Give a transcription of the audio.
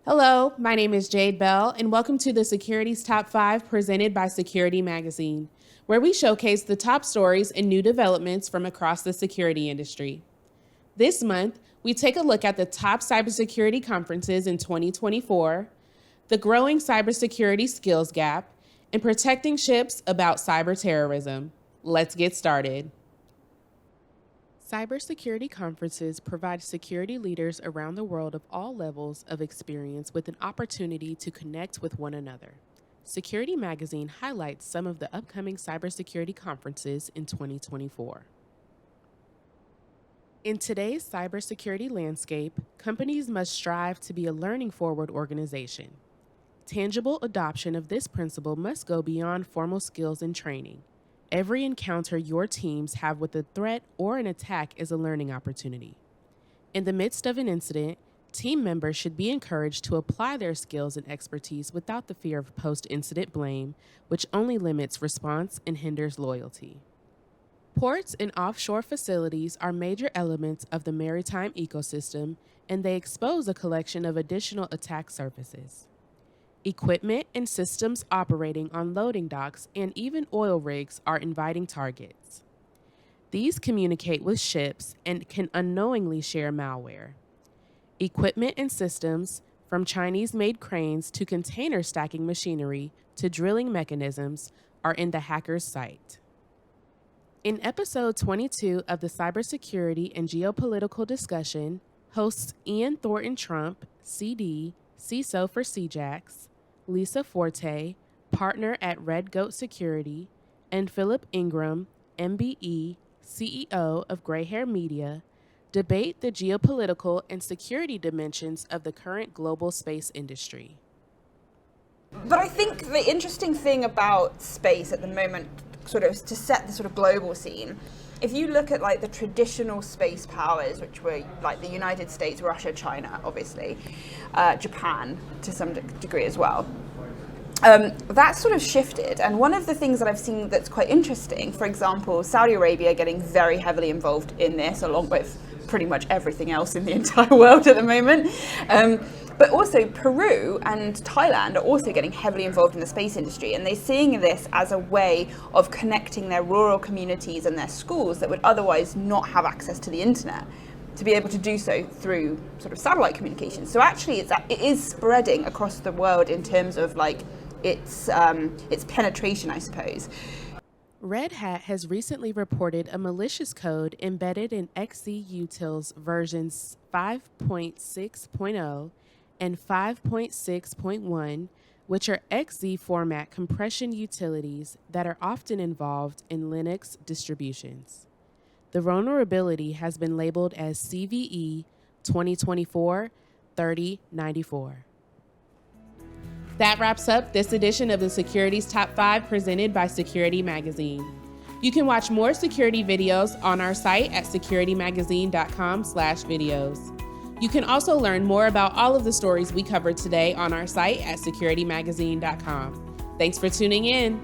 Hello, my name is Jade Bell, and welcome to the Security's Top 5 presented by Security Magazine, where we showcase the top stories and new developments from across the security industry. This month, we take a look at the top cybersecurity conferences in 2024, the growing cybersecurity skills gap, and protecting ships about cyber terrorism. Let's get started. Cybersecurity conferences provide security leaders around the world of all levels of experience with an opportunity to connect with one another. Security Magazine highlights some of the upcoming cybersecurity conferences in 2024. In today's cybersecurity landscape, companies must strive to be a learning-forward organization. Tangible adoption of this principle must go beyond formal skills and training. Every encounter your teams have with a threat or an attack is a learning opportunity. In the midst of an incident, team members should be encouraged to apply their skills and expertise without the fear of post-incident blame, which only limits response and hinders loyalty. Ports and offshore facilities are major elements of the maritime ecosystem, and they expose a collection of additional attack surfaces. Equipment and systems operating on loading docks and even oil rigs are inviting targets. These communicate with ships and can unknowingly share malware. Equipment and systems, from Chinese-made cranes to container stacking machinery to drilling mechanisms, are in the hacker's sight. In episode 22 of the Cybersecurity and Geopolitical Discussion, hosts Ian Thornton Trump, CD, CISO for CJAX, Lisa Forte, partner at Red Goat Security, and Philip Ingram, MBE, CEO of Gray Hair Media, debate the geopolitical and security dimensions of the current global space industry. But I think the interesting thing about space at the moment, sort of to set the sort of global scene, if you look at like the traditional space powers, which were like the United States, Russia, China, obviously, Japan to some degree as well, that's sort of shifted. And one of the things that I've seen that's quite interesting, for example, Saudi Arabia getting very heavily involved in this, along with pretty much everything else in the entire world at the moment. But also Peru and Thailand are also getting heavily involved in the space industry, and they're seeing this as a way of connecting their rural communities and their schools that would otherwise not have access to the internet, to be able to do so through sort of satellite communications. So actually it is spreading across the world in terms of like its penetration, I suppose. Red Hat has recently reported a malicious code embedded in XC-Utils versions 5.6.0 and 5.6.1, which are XZ format compression utilities that are often involved in Linux distributions. The vulnerability has been labeled as CVE 2024-3094. That wraps up this edition of the Security's Top 5 presented by Security Magazine. You can watch more security videos on our site at securitymagazine.com/videos. You can also learn more about all of the stories we covered today on our site at securitymagazine.com. Thanks for tuning in.